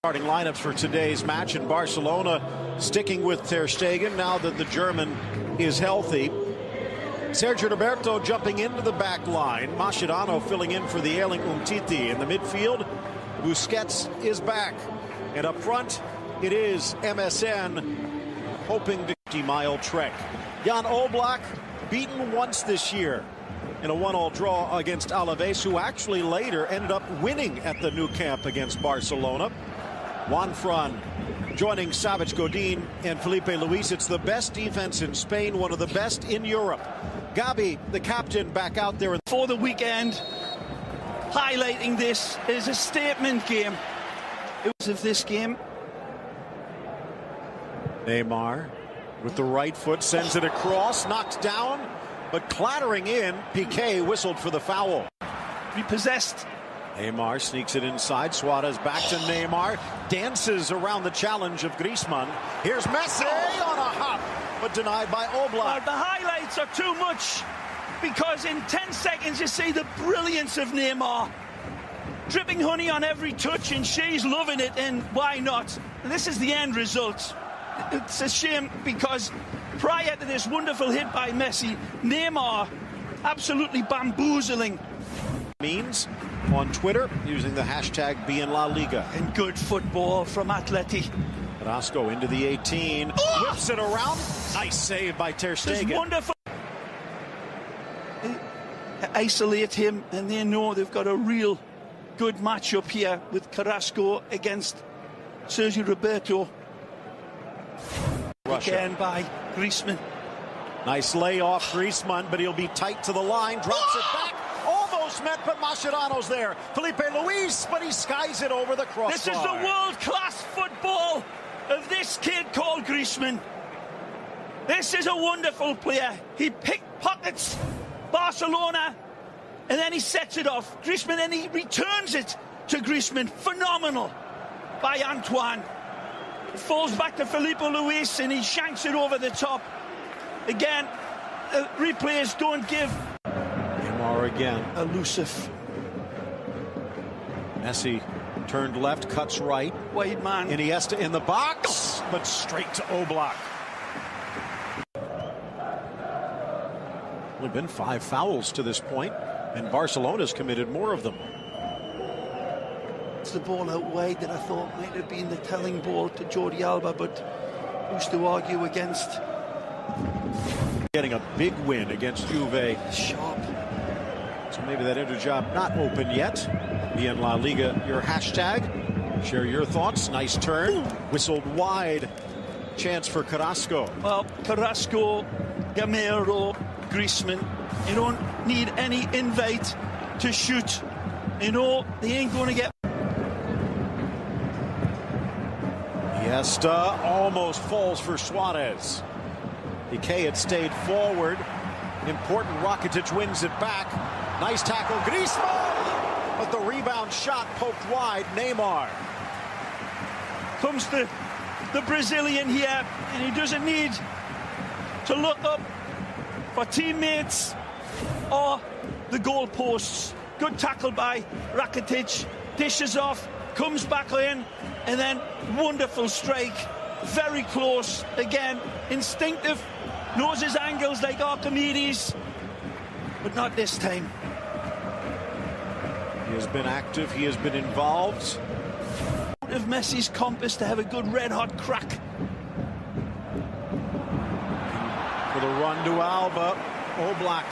Starting lineups for today's match in Barcelona, sticking with Ter Stegen now that the German is healthy. Sergio Roberto jumping into the back line. Mascherano filling in for the ailing Umtiti. In the midfield, Busquets is back. And up front, it is MSN hoping to 50-mile trek. Jan Oblak beaten once this year in a 1-1 draw against Alaves, who actually later ended up winning at the Nou Camp against Barcelona. Juan Fran joining Savic Godin and Felipe Luis. It's the best defense in Spain, one of the best in Europe. Gabi, the captain, back out there for the weekend, highlighting this is a statement game. It was of this game. Neymar with the right foot sends it across, knocked down, but clattering in. Piqué whistled for the foul. Repossessed. Neymar sneaks it inside. Suarez back to Neymar. Dances around the challenge of Griezmann. Here's Messi on a hop, but denied by Oblak. Well, the highlights are too much because in 10 seconds you see the brilliance of Neymar. Dripping honey on every touch, and she's loving it, and why not? This is the end result. It's a shame because prior to this wonderful hit by Messi, Neymar absolutely bamboozling. Means on Twitter using the hashtag #BeInLaLiga. And good football from Atleti. Carrasco into the 18, whips it around. Nice save by Ter Stegen. It's wonderful. Isolate him, and they know they've got a real good matchup here with Carrasco against Sergio Roberto. Again by Griezmann. Nice layoff, Griezmann, but he'll be tight to the line. Drops it back. Almost met, but Mascherano's there. Felipe Luis, but he skies it over the crossbar. This is the world-class football of this kid called Griezmann. This is a wonderful player. He pickpockets Barcelona, and then he sets it off. Griezmann, and he returns it to Griezmann. Phenomenal by Antoine. It falls back to Felipe Luis, and he shanks it over the top. Again, replays don't give. Neymar again. Elusive. Messi turned left, cuts right. Wide man. Iniesta in the box, but straight to Oblak. Only been 5 fouls to this point, and Barcelona's committed more of them. It's the ball out wide that I thought might have been the telling ball to Jordi Alba, but who's to argue against? Getting a big win against Juve. Sharp. So maybe that inter job not open yet. BeInLaLiga, your hashtag. Share your thoughts. Nice turn. Whistled wide. Chance for Carrasco. Well, Carrasco, Gamero, Griezmann. You don't need any invite to shoot. You know, they ain't going to get. Iniesta almost falls for Suarez. Piqué had stayed forward. Important, Rakitic wins it back. Nice tackle, Griezmann! But the rebound shot poked wide, Neymar. Comes the Brazilian here, and he doesn't need to look up for teammates or the goalposts. Good tackle by Rakitic, dishes off, comes back in, and then wonderful strike. Very close, again, instinctive, knows his angles like Archimedes, but not this time. He has been active, he has been involved. Out of Messi's compass to have a good red-hot crack. For the run to Alba, Oblak.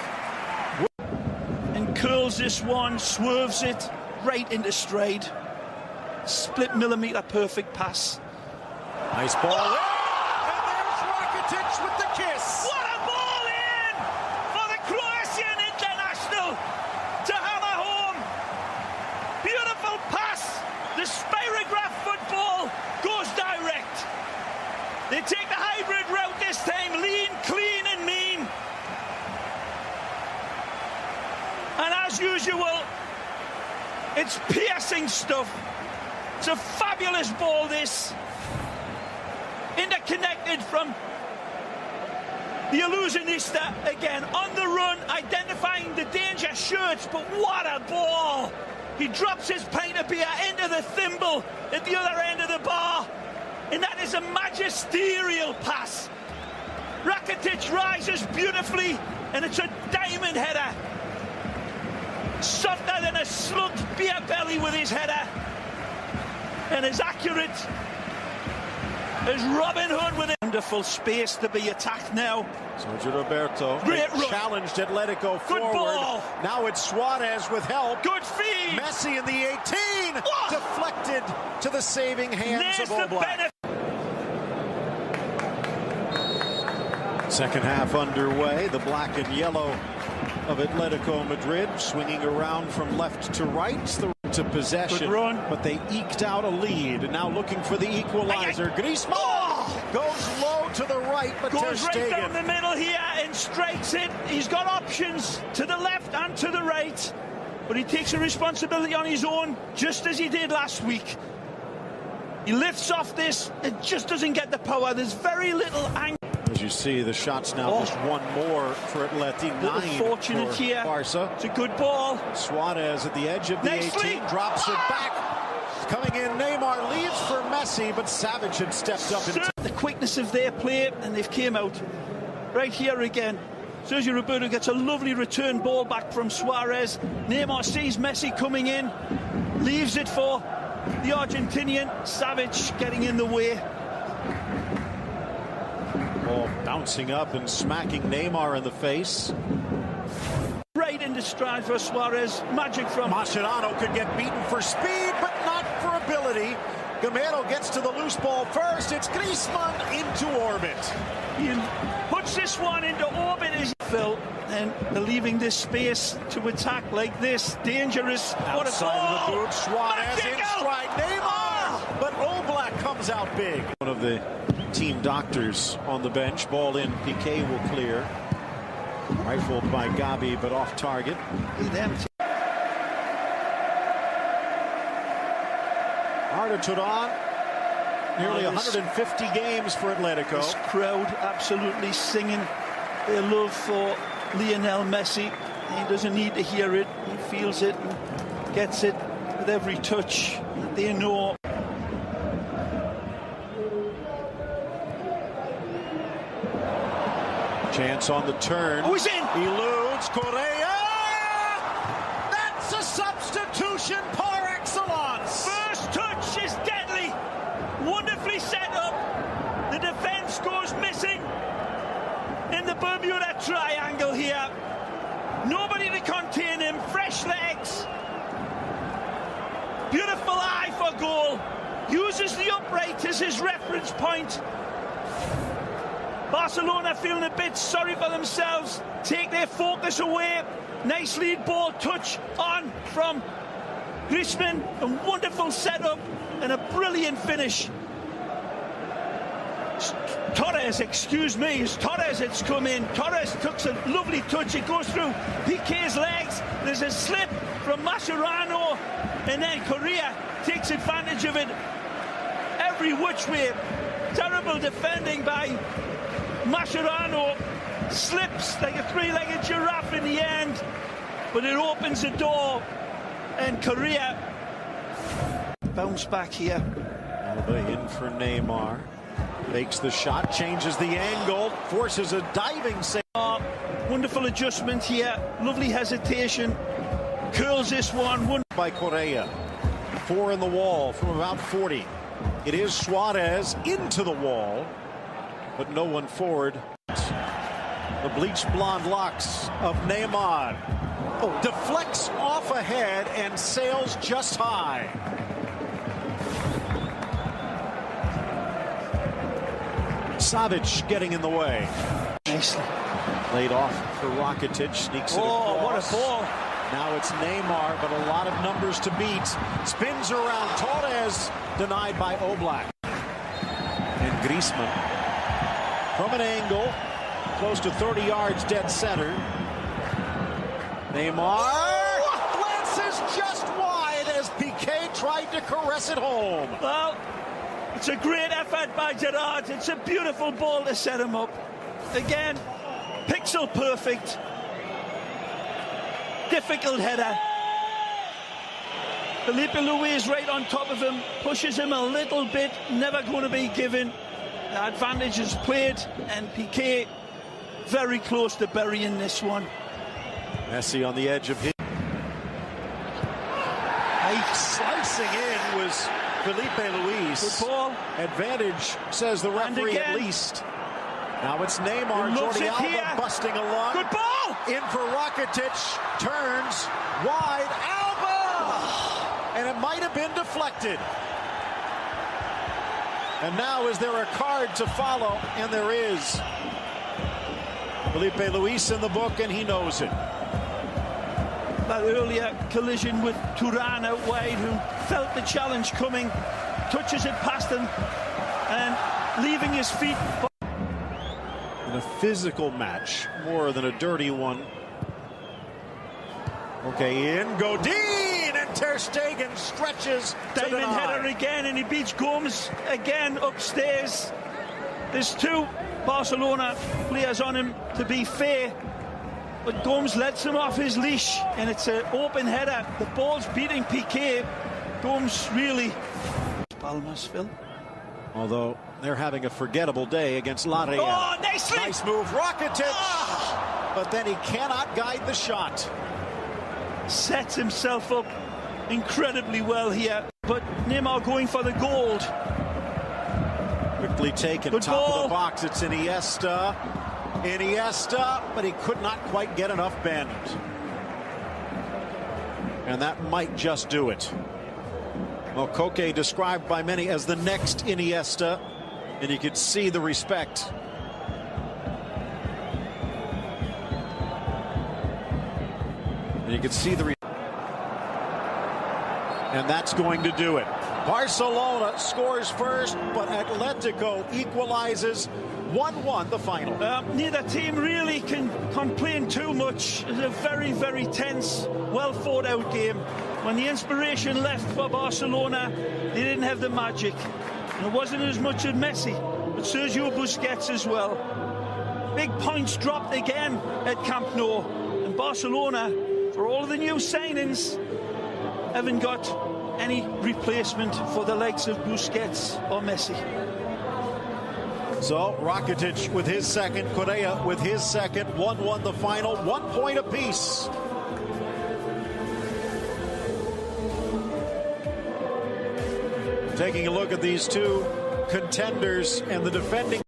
And curls this one, swerves it right into stride. Split millimeter perfect pass. Nice ball. And there's Rakitic with the kiss. What a ball in for the Croatian international to hammer home. Beautiful pass. The spirograph football goes direct. They take the hybrid route this time. Lean, clean and mean. And as usual, it's piercing stuff. It's a fabulous ball, this. Interconnected from the illusionista again. On the run, identifying the danger shirts, but what a ball! He drops his pint of beer into the thimble at the other end of the And that is a magisterial pass. Rakitic rises beautifully, and it's a diamond header. Softer than a slugged beer belly with his header. And as accurate as Robin Hood with a wonderful space to be attacked now. Sergio Roberto challenged Atletico forward. Ball. Now it's Suarez with help. Good feed. Messi in the 18. Deflected to the saving hands of Oblak. Second half underway. The black and yellow of Atletico Madrid swinging around from left to right. To possession, but they eked out a lead, and now looking for the equalizer. Griezmann goes low to the right, but goes right down the middle here and strikes it. He's got options to the left and to the right, but he takes a responsibility on his own, just as he did last week. He lifts off this, it just doesn't get the power. There's very little angle. As you see, the shots now just one more for Atleti, 9 fortunate for here. Barca. It's a good ball. Suarez at the edge of the 18, drops it back. Coming in, Neymar leads for Messi, but Savage had stepped up. The quickness of their play, and they've came out. Right here again. Sergio Roberto gets a lovely return ball back from Suarez. Neymar sees Messi coming in, leaves it for the Argentinian. Savage getting in the way. Ball bouncing up and smacking Neymar in the face. Right into stride for Suarez. Magic from Mascherano could get beaten for speed, but not for ability. Gamero gets to the loose ball first. It's Griezmann into orbit. He puts this one into orbit as Phil, and they're leaving this space to attack like this. Dangerous. Outside of the boot, Suarez in stride. Neymar! But Oblak comes out big. One of the team doctors on the bench. Ball in, Piqué will clear. Rifled by Gabi, but off target. Arda Turan, nearly 150 games for Atletico. This crowd absolutely singing their love for Lionel Messi. He doesn't need to hear it. He feels it and gets it with every touch. They know. Chance on the turn. Oh, he's in. Eludes Correa. That's a substitution par excellence. First touch is deadly. Wonderfully set up. The defense goes missing in the Bermuda Triangle here. Nobody to contain him. Fresh legs. Beautiful eye for goal. Uses the upright as his reference point. Barcelona feeling a bit sorry for themselves. Take their focus away. Nice lead ball touch on from Griezmann. A wonderful setup and a brilliant finish. Torres, excuse me, as Torres has come in. Torres took a lovely touch. It goes through Piqué's legs. There's a slip from Mascherano, and then Correa takes advantage of it every which way. Terrible defending by Mascherano. Slips like a three-legged giraffe in the end, but it opens the door, and Correa bounce back here. Alba in for Neymar. Makes the shot, changes the angle, forces a diving save. Wonderful adjustment here. Lovely hesitation. Curls this one. By Correa. 4 in the wall from about 40. It is Suarez into the wall, but no one forward. The bleached blonde locks of Neymar. Deflects off ahead and sails just high. Savage getting in the way. Nicely laid off for Rakitic. Sneaks it across. What a ball. Now it's Neymar, but a lot of numbers to beat. Spins around. Torres denied by Oblak. And Griezmann from an angle close to 30 yards dead center. Neymar glances just wide as Piqué tried to caress it home. Well, it's a great effort by Gerrard. It's a beautiful ball to set him up. Again, pixel perfect. Difficult header. Felipe Luis right on top of him, pushes him a little bit, never going to be given. The advantage is played, and Piqué very close to burying this one. Messi on the edge of his. Slicing in was Felipe Luis. Good ball. Advantage, says the referee at least. Now it's Neymar, Jordi Alba busting along. Good ball! In for Rakitic, turns wide, Alba! And it might have been deflected. And now is there a card to follow? And there is. Felipe Luis in the book, and he knows it. That earlier collision with Turan out wide, who felt the challenge coming, touches it past him, and leaving his feet. In a physical match, more than a dirty one. Okay, in Godin, and Ter Stegen stretches to Diamond deny. header again, and he beats Gomes again upstairs. There's two Barcelona players on him, to be fair, but Gomes lets him off his leash, and it's an open header. The ball's beating Piqué. Gomes really. Palmas, Phil. Although they're having a forgettable day against La Real. Oh, nicely! Nice move, Rakitic. Oh. But then he cannot guide the shot. Sets himself up incredibly well here. But Neymar going for the gold. Quickly taken, Good top ball. of the box. It's Iniesta. Iniesta, but he could not quite get enough bend. And that might just do it. Well, Koke described by many as the next Iniesta, and you could see the respect. And you could see the and that's going to do it. Barcelona scores first, but Atletico equalizes 1-1 the final. Neither team really can complain too much. It's a very, very tense, well thought out game. When the inspiration left for Barcelona, they didn't have the magic. And it wasn't as much as Messi, but Sergio Busquets as well. Big points dropped again at Camp Nou. And Barcelona, for all of the new signings, haven't got any replacement for the likes of Busquets or Messi. So Rakitic with his second, Correa with his second, 1-1 the final, 1 point apiece. Taking a look at these two contenders and the defending